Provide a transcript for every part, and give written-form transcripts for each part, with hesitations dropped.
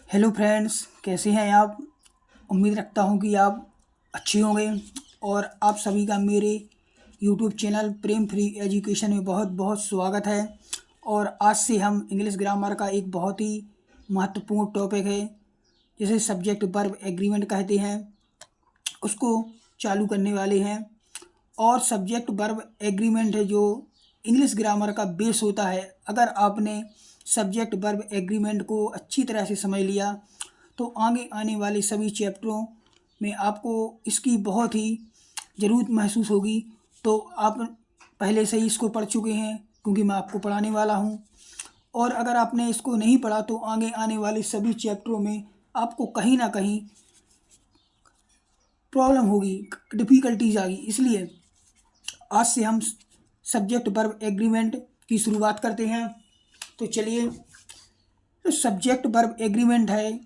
Hello friends, कैसे हैं आप। उम्मीद रखता हूं कि आप अच्छे होंगे और आप सभी का मेरे यूट्यूब चैनल प्रेम फ्री एजुकेशन में बहुत बहुत स्वागत है। और आज से हम इंग्लिश ग्रामर का एक बहुत ही महत्वपूर्ण टॉपिक है जिसे सब्जेक्ट वर्ब एग्रीमेंट कहते हैं, उसको चालू करने वाले हैं। और सब्जेक्ट वर्ब एग्रीमेंट है जो इंग्लिश ग्रामर का बेस होता है। अगर आपने सब्जेक्ट वर्ब एग्रीमेंट को अच्छी तरह से समझ लिया तो आगे आने वाले सभी चैप्टरों में आपको इसकी बहुत ही ज़रूरत महसूस होगी। तो आप पहले से ही इसको पढ़ चुके हैं क्योंकि मैं आपको पढ़ाने वाला हूँ। और अगर आपने इसको नहीं पढ़ा तो आगे आने वाले सभी चैप्टरों में आपको कहीं ना कहीं प्रॉब्लम होगी, डिफ़िकल्टीज आएगी। इसलिए आज से हम सब्जेक्ट वर्ब एग्रीमेंट की शुरुआत करते हैं। तो चलिए, तो सब्जेक्ट वर्ब एग्रीमेंट है,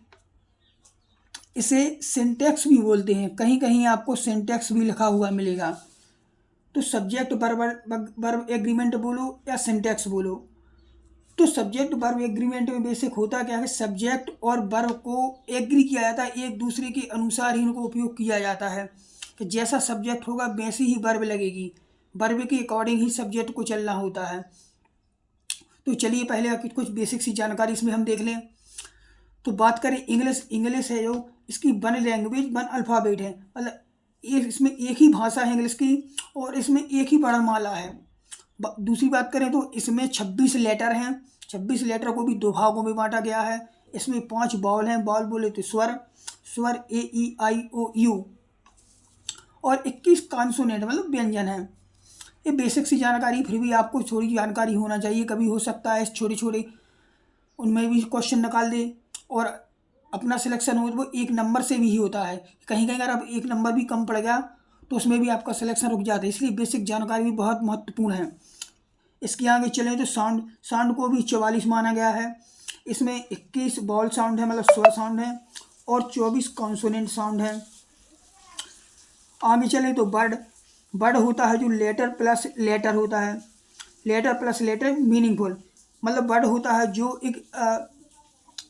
इसे सिंटैक्स भी बोलते हैं। कहीं कहीं आपको सिंटैक्स भी लिखा हुआ मिलेगा। तो सब्जेक्ट वर्ब एग्रीमेंट बोलो या सिंटैक्स बोलो, तो सब्जेक्ट वर्ब एग्रीमेंट में बेसिक होता क्या है, सब्जेक्ट और वर्ब को एग्री किया जाता है, एक दूसरे के अनुसार ही इनको उपयोग किया जाता है। कि जैसा सब्जेक्ट होगा वैसी ही वर्ब लगेगी, वर्ब के अकॉर्डिंग ही सब्जेक्ट को चलना होता है। तो चलिए पहले कुछ बेसिक सी जानकारी इसमें हम देख लें। तो बात करें इंग्लिश है जो इसकी वन लैंग्वेज वन अल्फ़ाबेट है, मतलब इसमें एक ही भाषा है इंग्लिश की और इसमें एक ही वर्णमाला है। दूसरी बात करें तो इसमें 26 लेटर हैं। 26 लेटर को भी दो भागों में बांटा गया है। इसमें 5 बाउल हैं। बाउल बोले तो स्वर A E I O U और 21 कॉन्सोनेंट मतलब व्यंजन है। ये बेसिक सी जानकारी, फिर भी आपको थोड़ी जानकारी होना चाहिए। कभी हो सकता है छोटे छोटे उनमें भी क्वेश्चन निकाल दे और अपना सिलेक्शन हो तो वो एक नंबर से भी ही होता है। कहीं कहीं अगर अब एक नंबर भी कम पड़ गया तो उसमें भी आपका सिलेक्शन रुक जाता है। इसलिए बेसिक जानकारी भी बहुत महत्वपूर्ण है। इसके आगे चलें तो साउंड को भी 44 माना गया है। इसमें 21 बाउल साउंड है, मतलब स्वर साउंड है, और 24 कॉन्सोनेंट साउंड है। आगे चलें तो वर्ड होता है जो लेटर प्लस लेटर होता है। लेटर प्लस लेटर मीनिंगफुल, मतलब वर्ड होता है जो एक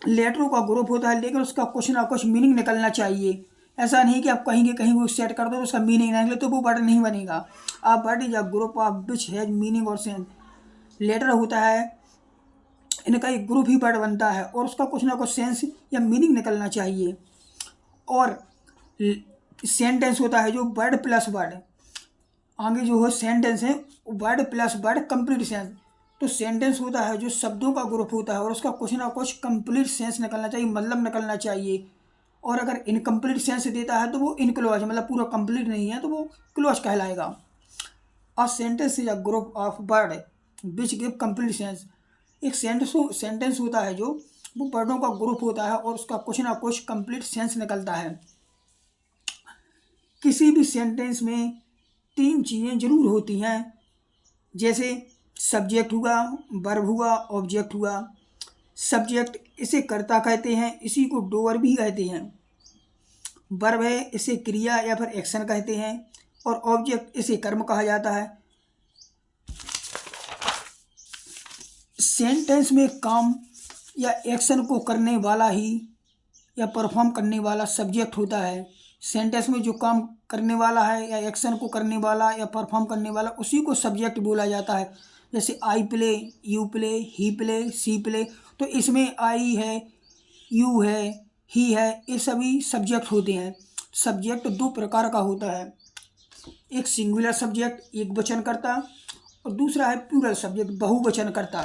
लेटरों का ग्रुप होता है, लेकिन उसका कुछ ना कुछ मीनिंग निकलना चाहिए। ऐसा नहीं कि आप कहीं के कहीं वो सेट कर दो तो उसका मीनिंग ना निकले तो वो वर्ड नहीं बनेगा। आप वर्ड या group of which has meaning और सेंस, लेटर होता है इनका एक ग्रुप ही वर्ड बनता है और उसका कुछ ना कुछ सेंस या मीनिंग निकलना चाहिए। और सेंटेंस होता है जो वर्ड प्लस वर्ड, आगे जो है सेंटेंस है word plus word complete sense. तो सेंटेंस होता है जो शब्दों का ग्रुप होता है और उसका कुछ ना कुछ कंप्लीट सेंस निकलना चाहिए, मतलब निकलना चाहिए। और अगर इनकम्प्लीट सेंस देता है तो वो इनक्लोज, मतलब पूरा कंप्लीट नहीं है तो वो क्लोज कहलाएगा। A sentence is a group of word which give complete sense. एक सेंटेंस होता है जो वो वर्डों का ग्रुप होता है और उसका कुछ ना कुछ कंप्लीट सेंस निकलता है। किसी भी सेंटेंस में 3 चीज़ें जरूर होती हैं, जैसे सब्जेक्ट हुआ, वर्ब हुआ, ऑब्जेक्ट हुआ। सब्जेक्ट इसे कर्ता कहते हैं, इसी को डोअर भी कहते हैं। वर्ब है इसे क्रिया या फिर एक्शन कहते हैं और ऑब्जेक्ट इसे कर्म कहा जाता है। सेंटेंस में काम या एक्शन को करने वाला ही या परफॉर्म करने वाला सब्जेक्ट होता है। सेंटेंस में जो काम करने वाला है या एक्शन को करने वाला या परफॉर्म करने वाला उसी को सब्जेक्ट बोला जाता है। जैसे I play, you play, he play, she play. तो इसमें आई है, यू है, ही है, ये सभी सब्जेक्ट होते हैं। सब्जेक्ट 2 प्रकार का होता है, एक सिंगुलर सब्जेक्ट एक वचन करता और दूसरा है प्लूरल सब्जेक्ट बहुवचन करता।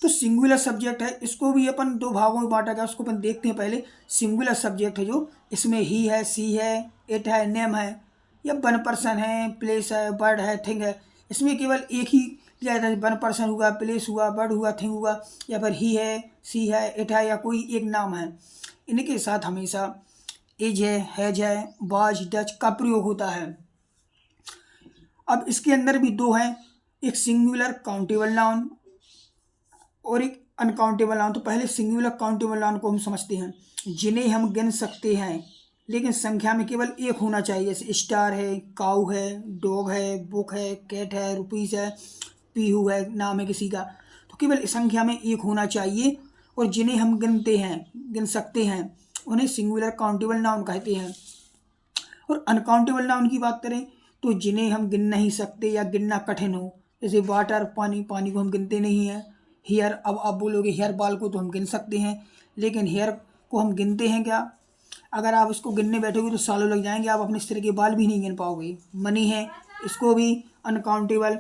तो सिंगुलर सब्जेक्ट है, इसको भी अपन 2 भागों में बांटा गया, उसको अपन देखते हैं। पहले सिंगुलर सब्जेक्ट है जो इसमें ही है, सी है, इट है, नेम है, या वन पर्सन है, प्लेस है, बर्ड है, थिंग है। इसमें केवल एक ही लिया जाता है, वन पर्सन हुआ, प्लेस हुआ, बर्ड हुआ, थिंग हुआ, या फिर ही है, सी है, इट है, या कोई एक नाम है। इनके साथ हमेशा इज है, हैज है, वाज, डच का प्रयोग होता है। अब इसके अंदर भी 2 हैं, एक सिंगुलर काउंटेबल नाउन और एक अनकाउंटेबल नाउन। तो पहले सिंगुलर काउंटेबल नाउन को हम समझते हैं, जिन्हें हम गिन सकते हैं लेकिन संख्या में केवल एक होना चाहिए। जैसे स्टार है, काऊ है, डॉग है, बुक है, कैट है, रुपीज़ है, पीहू है, नाम है किसी का। तो केवल संख्या में एक होना चाहिए, और जिन्हें हम गिन सकते हैं उन्हें सिंगुलर काउंटेबल नाउन कहते हैं। और अनकाउंटेबल नाउन की बात करें तो जिन्हें हम गिन नहीं सकते या गिनना कठिन हो, जैसे वाटर, पानी, पानी को हम गिनते नहीं हैं। हेयर, अब आप बोलोगे हेयर, बाल को तो हम गिन सकते हैं, लेकिन हेयर को हम गिनते हैं क्या? अगर आप इसको गिनने बैठोगे तो सालों लग जाएंगे, आप अपने सिर के बाल भी नहीं गिन पाओगे। मनी है, इसको भी अनकाउंटेबल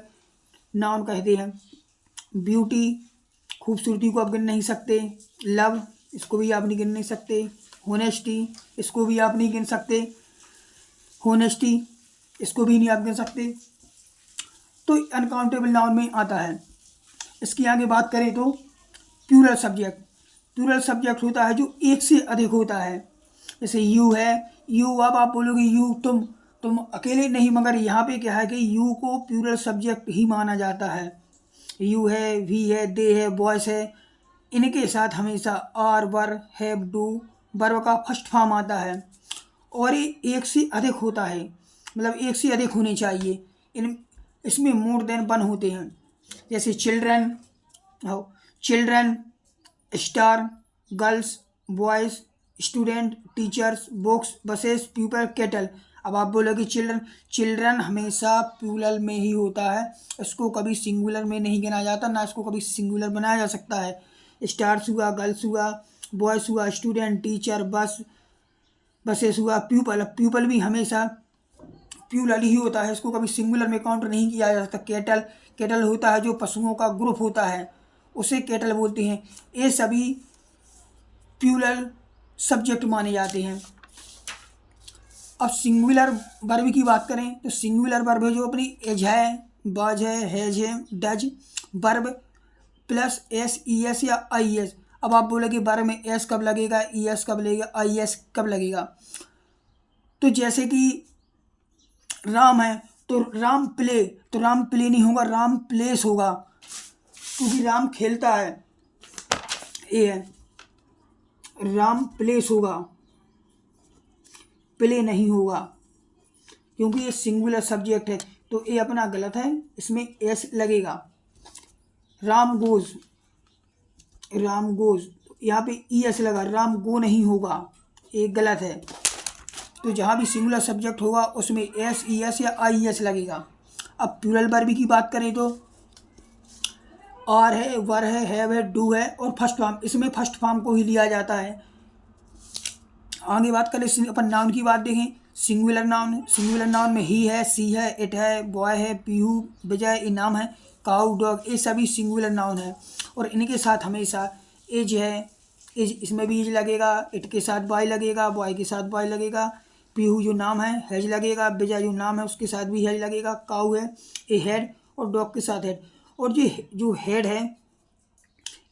नाउन कहते हैं। ब्यूटी, खूबसूरती को आप गिन नहीं सकते। लव, इसको भी आप नहीं गिन नहीं सकते। होनेस्टी, इसको भी आप नहीं गिन सकते। होनेस्टी, इसको भी नहीं आप गिन सकते। तो अनकाउंटेबल नाउन में आता है। इसकी आगे बात करें तो प्लूरल सब्जेक्ट। प्लूरल सब्जेक्ट होता है जो एक से अधिक होता है। जैसे यू है, यू, अब आप बोलोगे यू, तुम अकेले नहीं, मगर यहाँ पे क्या है कि यू को प्लूरल सब्जेक्ट ही माना जाता है। यू है, वी है, दे है, बॉयस है, इनके साथ हमेशा are, were, have, do, verb का फर्स्ट फॉर्म आता है। और ये एक से अधिक होता है, मतलब एक से अधिक होने चाहिए। इसमें मोर देन वन होते हैं। जैसे children, children, star, girls, boys, student, teachers, books, buses, people, kettle. अब आप बोलोगे चिल्ड्रन हमेशा प्लूरल में ही होता है, इसको कभी सिंगुलर में नहीं गिना जाता, ना इसको कभी सिंगुलर बनाया जा सकता है। स्टार्स हुआ, गर्ल्स हुआ, बॉयज़ हुआ, स्टूडेंट, टीचर, बसेस हुआ, प्यूपल। प्यूपल भी हमेशा प्लूरल ही होता है, इसको कभी सिंगुलर में काउंट नहीं किया जा सकता। केटल, केटल होता है जो पशुओं का ग्रुप होता है, उसे केटल बोलते हैं। ये सभी प्लूरल सब्जेक्ट माने जाते हैं। अब सिंगुलर वर्ब की बात करें तो सिंगुलर वर्ब है जो अपनी एज है, बाज है, हैज है, does, verb plus S, E S या आई एस। अब आप बोलोगे वर्ब में एस कब लगेगा, ई एस कब लगेगा, आई एस कब लगेगा? तो जैसे कि राम है तो राम प्ले, तो राम प्ले नहीं होगा, राम प्लेस होगा, क्योंकि राम खेलता है, ये है, राम प्लेस होगा, प्ले नहीं होगा, क्योंकि ये सिंगुलर सब्जेक्ट है। तो ये अपना गलत है, इसमें एस लगेगा। राम गोज, राम गोज, यहाँ पे ई एस लगा, राम गो नहीं होगा, ये गलत है। तो जहाँ भी सिंगुलर सब्जेक्ट होगा उसमें एस, ई एस या आई एस लगेगा। अब प्लूरल वर्ब की बात करें तो आर है, वर है, हैव है, डू है और फर्स्ट फॉर्म, इसमें फर्स्ट फॉर्म को ही लिया जाता है। आगे बात करें अपन नाउन की बात देखें। सिंगुलर नाउन, सिंगुलर नाउन में ही है, सी है, इट है, बॉय है, पीहू, विजय, इनाम है, काऊ, डॉग, ये सभी सिंगुलर नाउन है। और इनके साथ हमेशा एज है, एज, इसमें भी एज लगेगा, इट के साथ बॉय लगेगा, बॉय के साथ बॉय लगेगा, पीहू जो नाम है हैज लगेगा, विजय जो नाम है उसके साथ भी हैज लगेगा, काऊ है ए हेड और डॉग के साथ हेड। और जो हेड है,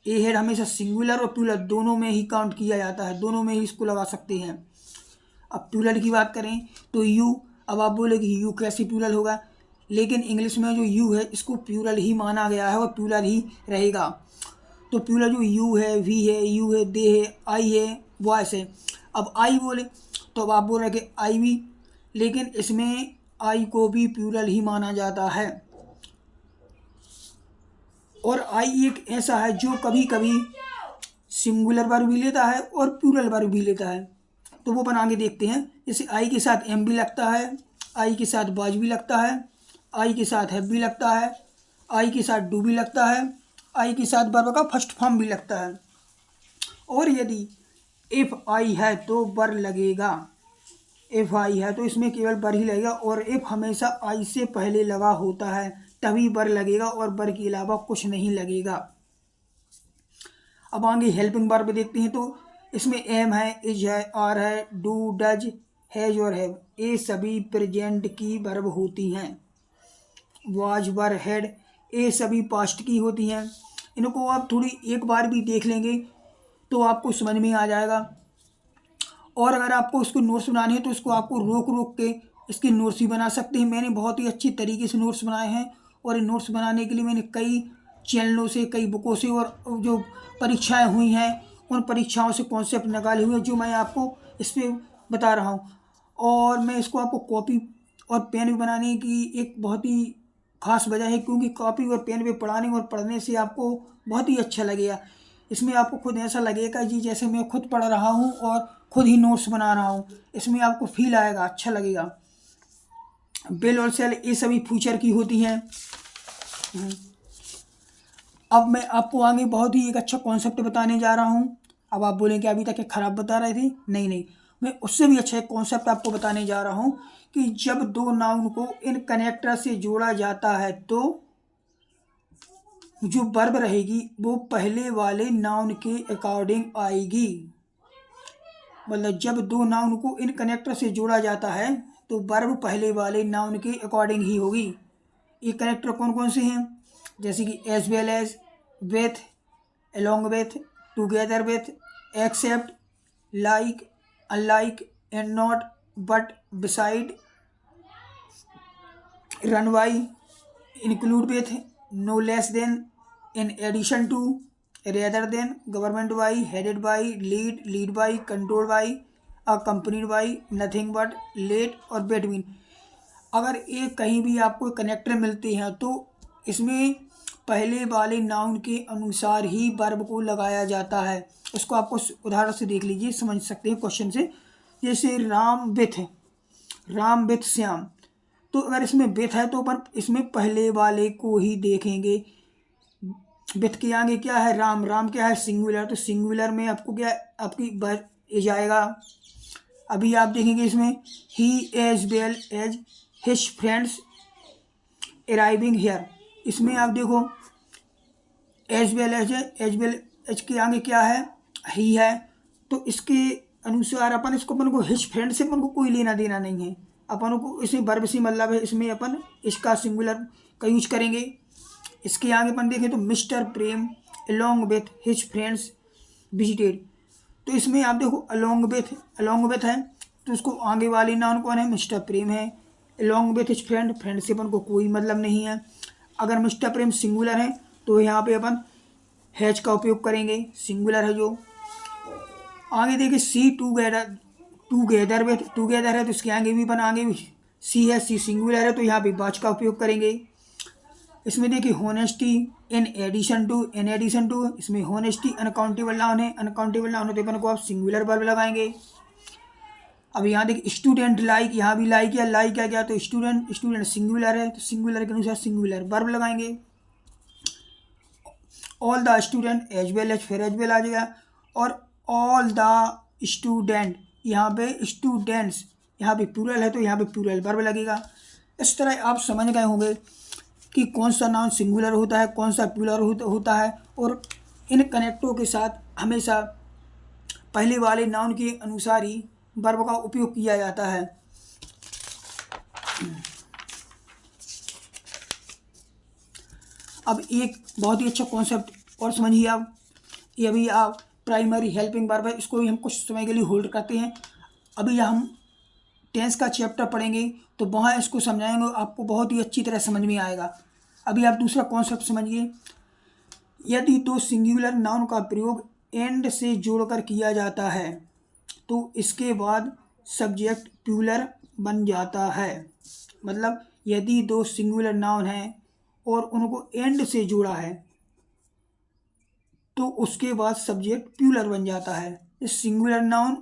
ए हेड हमेशा सिंगुलर और प्लूरल दोनों में ही काउंट किया जाता है, दोनों में ही इसको लगा सकते हैं। अब प्लूरल की बात करें तो यू, अब आप बोलोगे यू कैसे प्लूरल होगा, लेकिन इंग्लिश में जो यू है इसको प्लूरल ही माना गया है और प्लूरल ही रहेगा। तो प्लूरल जो यू है, वी है, यू है, दे है, आई है, वॉइस है। अब आई बोले तो अब आप बोल रहे कि आई भी, लेकिन इसमें आई को भी प्लूरल ही माना जाता है। और आई एक ऐसा है जो कभी कभी सिंगुलर वर्ब भी लेता है और प्लूरल वर्ब भी लेता है। तो वो बना के देखते हैं। जैसे आई के साथ एम भी लगता है, आई के साथ बाज भी लगता है, आई के साथ हैव भी लगता है, आई के साथ डू भी लगता है, आई के साथ वर्ब का फर्स्ट फॉर्म भी लगता है। और यदि इफ़ आई है तो वर लगेगा, इफ़ आई है तो इसमें केवल वर ही लगेगा। और इफ़ हमेशा आई से पहले लगा होता है तभी वर लगेगा और वर के अलावा कुछ नहीं लगेगा। अब आगे हेल्पिंग वर्ब देखते हैं तो इसमें एम है, इज है, आर है, डू, डज, हैज और हैव, ये सभी प्रेजेंट की वर्ब होती हैं। वाज, वर, हैड, ये सभी पास्ट की होती हैं। इनको आप थोड़ी एक बार भी देख लेंगे तो आपको समझ में आ जाएगा। और अगर आपको इसको नोट्स बनाने हैं तो इसको आपको रोक रोक के इसके नोट्स भी बना सकते हैं। मैंने बहुत ही अच्छी तरीके से नोट्स बनाए हैं और इन नोट्स बनाने के लिए मैंने कई चैनलों से, कई बुकों से और जो परीक्षाएं हुई हैं उन परीक्षाओं से कॉन्सेप्ट निकाले हुए जो मैं आपको इस पर बता रहा हूँ। और मैं इसको आपको कॉपी और पेन भी बनाने की एक बहुत ही खास वजह है क्योंकि कॉपी और पेन पे पढ़ाने और पढ़ने से आपको बहुत ही अच्छा लगेगा। इसमें आपको खुद ऐसा लगेगा जी जैसे मैं खुद पढ़ रहा हूँ और खुद ही नोट्स बना रहा हूँ। इसमें आपको फील आएगा, अच्छा लगेगा। बेल और सेल ये सभी फ्यूचर की होती हैं। अब मैं आपको आगे बहुत ही एक अच्छा कॉन्सेप्ट बताने जा रहा हूँ। अब आप बोलेंगे अभी तक ये खराब बता रहे थे। नहीं नहीं, मैं उससे भी अच्छा एक कॉन्सेप्ट आपको बताने जा रहा हूँ कि जब दो नाउन को इन कनेक्टर से जोड़ा जाता है तो जो वर्ब रहेगी वो पहले वाले नाउन के अकॉर्डिंग आएगी। मतलब जब दो नाउन को इन कनेक्टर से जोड़ा जाता है तो वर्ब पहले वाले नाउन के अकॉर्डिंग ही होगी। ये कनेक्टर कौन कौन से हैं? जैसे कि as well as, with, along with, together with, except, like, unlike, and not, but, beside, run by, include with, no less than, in addition to, rather than, government by, headed by, lead by, controlled by, accompanied by, nothing but, late और between। अगर एक कहीं भी आपको connector मिलते हैं तो इसमें पहले वाले नाउन के अनुसार ही वर्ब को लगाया जाता है। उसको आपको उदाहरण से देख लीजिए, समझ सकते हैं क्वेश्चन से। जैसे राम विथ श्याम, तो अगर इसमें विथ है तो अपन इसमें पहले वाले को ही देखेंगे। विथ के आगे क्या है? राम। राम क्या है? सिंगुलर। तो सिंगुलर में आपको क्या आपकी वर्ब जाएगा। अभी आप देखेंगे इसमें he as well as his friends arriving here, इसमें आप देखो एज वेल एज है, एज वेल एज के आगे क्या है? ही है। तो इसके अनुसार अपन को हिज फ्रेंड से अपन को कोई लेना देना नहीं है। अपन को इसमें वर्ब से मतलब है, इसमें अपन इसका सिंगुलर का यूज करेंगे। इसके आगे अपन देखें तो mister Prem along with his friends visited, तो इसमें आप देखो अलॉन्ग विथ है तो उसको आगे वाली नाउन कौन है? मिस्टर प्रेम है। अलॉन्ग विथ हिज फ्रेंड से अपन को कोई मतलब नहीं है। अगर मिस्टर प्रेम सिंगुलर है तो यहाँ पे अपन हैज का उपयोग करेंगे, सिंगुलर है जो। आगे देखिए सी टूगेदर है तो इसके आगे भी अपन आगे भी सी है, सी सिंगुलर है तो यहाँ पे वाच का उपयोग करेंगे। इसमें देखिए होनेस्टी इन एडिशन टू, इसमें होनेस्टी अनकाउंटेबल नाउन है, अनकाउंटेबल नाउन है तो अपन को आप सिंगुलर वर्ब लगाएंगे। अब यहाँ देखिए स्टूडेंट लाइक, यहाँ भी लाइक या लाइक क्या तो स्टूडेंट सिंगुलर है तो सिंगुलर के अनुसार सिंगुलर वर्ब लगाएंगे। All the student as well as, फिर एज वेल आ जाएगा। और ऑल द स्टूडेंट, यहाँ पे स्टूडेंट्स, यहाँ पे प्लूरल है तो यहाँ पे प्लूरल वर्ब लगेगा। इस तरह आप समझ गए होंगे कि कौन सा नाउन सिंगुलर होता है, कौन सा प्लूरल होता है। और इन कनेक्टों के साथ हमेशा पहले वाले नाउन के अनुसार ही वर्ब का उपयोग किया जाता है। अब एक बहुत ही अच्छा कॉन्सेप्ट और समझिए आप, ये अभी आप प्राइमरी हेल्पिंग वर्ब है, इसको भी हम कुछ समय के लिए होल्ड करते हैं। अभी हम टेंस का चैप्टर पढ़ेंगे तो वहाँ इसको समझाएंगे, आपको बहुत ही अच्छी तरह समझ में आएगा। अभी आप दूसरा कॉन्सेप्ट समझिए। यदि दो सिंगुलर नाउन का प्रयोग एंड से जोड़कर किया जाता है तो इसके बाद सब्जेक्ट प्लूरल बन जाता है। मतलब यदि दो सिंगुलर नाउन हैं और उनको एंड से जोड़ा है तो उसके बाद सब्जेक्ट प्लूरल बन जाता है। इस singular noun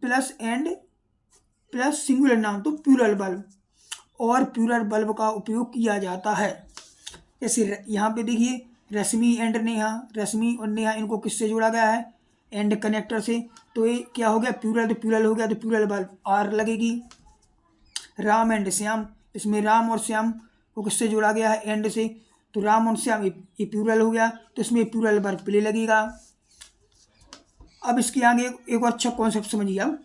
plus and plus singular noun तो प्लूरल वर्ब, और प्लूरल वर्ब का उपयोग किया जाता है। जैसे यहाँ पे देखिए रश्मि एंड नेहा, रश्मि और नेहा इनको किससे जोड़ा गया है? एंड कनेक्टर से। तो ये क्या हो गया? प्लूरल, तो प्लूरल हो गया तो प्लूरल वर्ब आर लगेगी। राम एंड श्याम, इसमें राम और श्याम को किससे जोड़ा गया है? एंड से। तो राम और श्याम ये प्लूरल हो गया तो इसमें प्लूरल वर्ब प्ले लगेगा। अब इसके आगे एक और अच्छा कॉन्सेप्ट समझिए आप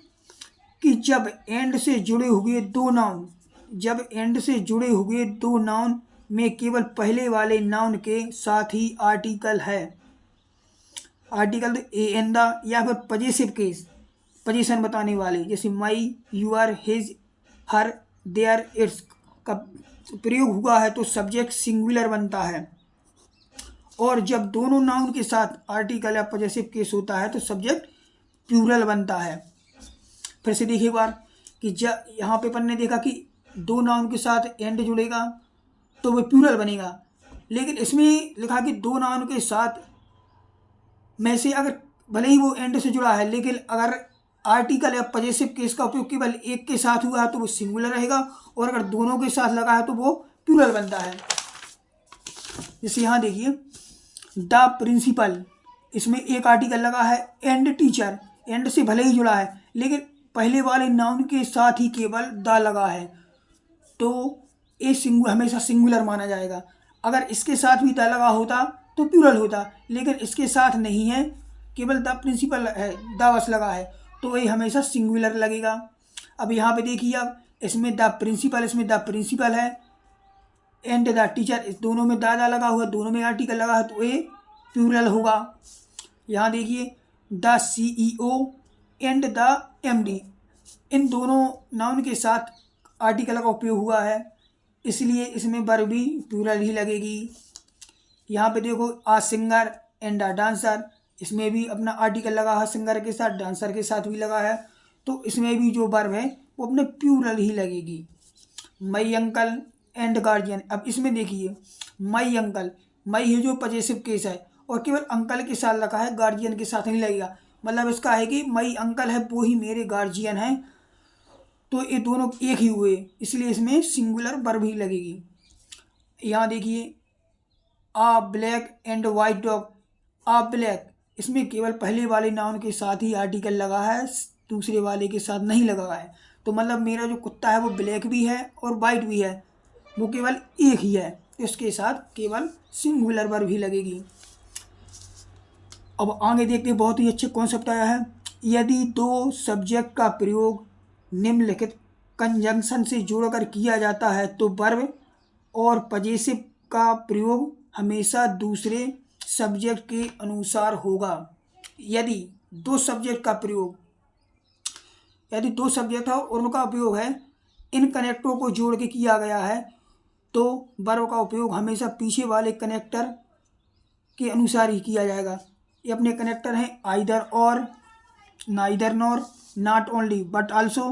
कि जब एंड से जुड़े हुए दो नाउन में केवल पहले वाले नाउन के साथ ही आर्टिकल है, आर्टिकल तो ए एन द या फिर पजेसिव केस, पोजीशन बताने वाले, जैसे my, your, his, her, their, its का प्रयोग हुआ है तो सब्जेक्ट सिंगुलर बनता है। और जब दोनों नाउन के साथ आर्टिकल या पजेसिव केस होता है तो सब्जेक्ट प्लूरल बनता है। फिर से देखिए एक बार कि यहाँ पे अपन ने देखा कि दो नाउन के साथ एंड जुड़ेगा तो वो प्लूरल बनेगा। लेकिन इसमें लिखा कि दो नाउन के साथ में से अगर भले ही वो एंड से जुड़ा है, लेकिन अगर आर्टिकल या पजेसिव केस का उपयोग केवल एक के साथ हुआ है तो वो सिंगुलर रहेगा, और अगर दोनों के साथ लगा है तो वो प्लूरल बनता है। जैसे यहाँ देखिए द प्रिंसिपल, इसमें एक आर्टिकल लगा है, एंड टीचर, एंड से भले ही जुड़ा है लेकिन पहले वाले नाउन के साथ ही केवल द लगा है, तो ये हमेशा सिंगुलर माना जाएगा। अगर इसके साथ भी द लगा होता तो प्लूरल होता, लेकिन इसके साथ नहीं है, केवल द प्रिंसिपल है, द बस लगा है, तो ये हमेशा सिंगुलर लगेगा। अब यहाँ पे देखिए, अब इसमें द प्रिंसिपल, इसमें द प्रिंसिपल है, एंड द टीचर, इस दोनों में द लगा हुआ है, दोनों में आर्टिकल लगा है, तो ये प्लूरल होगा। यहाँ देखिए the CEO and the MD, इन दोनों नाउन के साथ आर्टिकल का उपयोग हुआ है, इसलिए इसमें वर्ब भी प्लूरल ही लगेगी। यहाँ पे देखो आ सिंगर एंड अ डांसर, इसमें भी अपना आर्टिकल लगा है, सिंगर के साथ डांसर के साथ भी लगा है, तो इसमें भी जो वर्ब है वो अपने प्लूरल ही लगेगी। माई अंकल एंड गार्जियन, अब इसमें देखिए माई अंकल, माई है जो पजेसिव केस है और केवल अंकल के साथ लगा है, गार्जियन के साथ नहीं लगेगा। मतलब इसका है कि माई अंकल है वो ही मेरे गार्जियन हैं, तो ये दोनों एक ही हुए, इसलिए इसमें सिंगुलर वर्ब ही लगेगी। यहाँ देखिए a black and white dog, a black, इसमें केवल पहले वाले नाउन के साथ ही आर्टिकल लगा है, दूसरे वाले के साथ नहीं लगा है, तो मतलब मेरा जो कुत्ता है वो ब्लैक भी है और वाइट भी है, वो केवल एक ही है, इसके साथ केवल सिंगुलर वर्ब ही लगेगी। अब आगे देखते हैं, बहुत ही अच्छे कॉन्सेप्ट आया है। यदि दो सब्जेक्ट का प्रयोग निम्नलिखित कंजंक्शन से जोड़कर किया जाता है तो वर्ब और पजेसिव का प्रयोग हमेशा दूसरे सब्जेक्ट के अनुसार होगा। यदि दो सब्जेक्ट का प्रयोग, यदि दो सब्जेक्ट है और उनका उपयोग है इन कनेक्टरों को जोड़ के किया गया है, तो वर्ब का उपयोग हमेशा पीछे वाले कनेक्टर के अनुसार ही किया जाएगा। ये अपने कनेक्टर हैं आइदर और, neither nor, not only but also.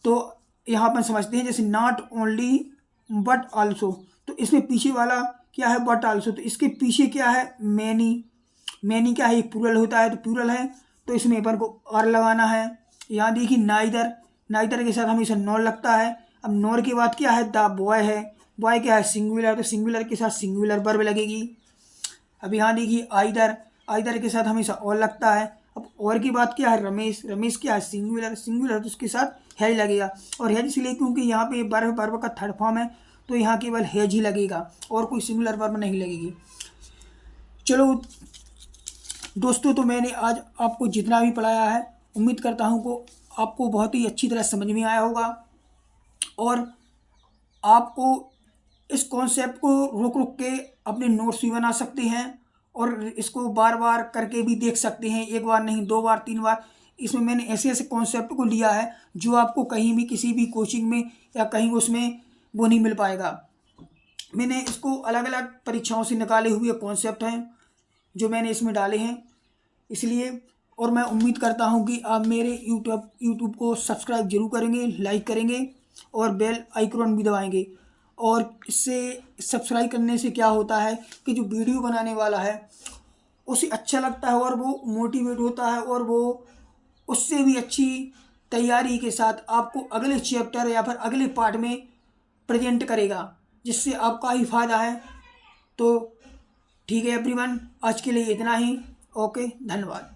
तो यहाँ पर समझते हैं, जैसे नॉट ओनली बट आल्सो, तो इसमें पीछे वाला क्या है, बट आल्सो, तो इसके पीछे क्या है, मैनी, मैनी क्या है, एक प्लूरल होता है, तो प्लूरल है, तो इसमें अपन को और लगाना है। यहाँ देखिए नाइदर, नाइदर के साथ हमेशा नॉर लगता है। अब नॉर के बाद क्या है, द बॉय है, बॉय क्या है, सिंगुलर, तो सिंगुलर के साथ सिंगुलर वर्ब लगेगी। अब यहाँ देखिए आइदर, आइदर के साथ हमेशा और लगता है। अब और की बात क्या है, रमेश, रमेश क्या है, सिंगुलर, सिंगुलर, तो उसके साथ हैज लगेगा, और हैज इसलिए क्योंकि यहाँ पे वर्ब, वर्ब का थर्ड फॉर्म है, तो यहाँ केवल हैज ही लगेगा और कोई सिंगुलर वर्ब नहीं लगेगी। चलो दोस्तों, तो मैंने आज आपको जितना भी पढ़ाया है, उम्मीद करता हूँ को आपको बहुत ही अच्छी तरह समझ में आया होगा, और आपको इस कॉन्सेप्ट को रुक रुक के अपने नोट्स भी बना सकते हैं और इसको बार बार करके भी देख सकते हैं, एक बार नहीं, दो बार, तीन बार। इसमें मैंने ऐसे ऐसे कॉन्सेप्ट को लिया है जो आपको कहीं भी किसी भी कोचिंग में या कहीं उसमें वो नहीं मिल पाएगा। मैंने इसको अलग अलग परीक्षाओं से निकाले हुए कॉन्सेप्ट हैं जो मैंने इसमें डाले हैं, इसलिए। और मैं उम्मीद करता हूं कि आप मेरे यूट्यूब को सब्सक्राइब जरूर करेंगे, लाइक करेंगे और बेल आइकॉन भी दबाएंगे। और इससे सब्सक्राइब करने से क्या होता है कि जो वीडियो बनाने वाला है उसे अच्छा लगता है और वो मोटिवेट होता है, और वो उससे भी अच्छी तैयारी के साथ आपको अगले चैप्टर या फिर अगले पार्ट में प्रेजेंट करेगा, जिससे आपका ही फायदा है। तो ठीक है एवरीवन, आज के लिए इतना ही। ओके, धन्यवाद।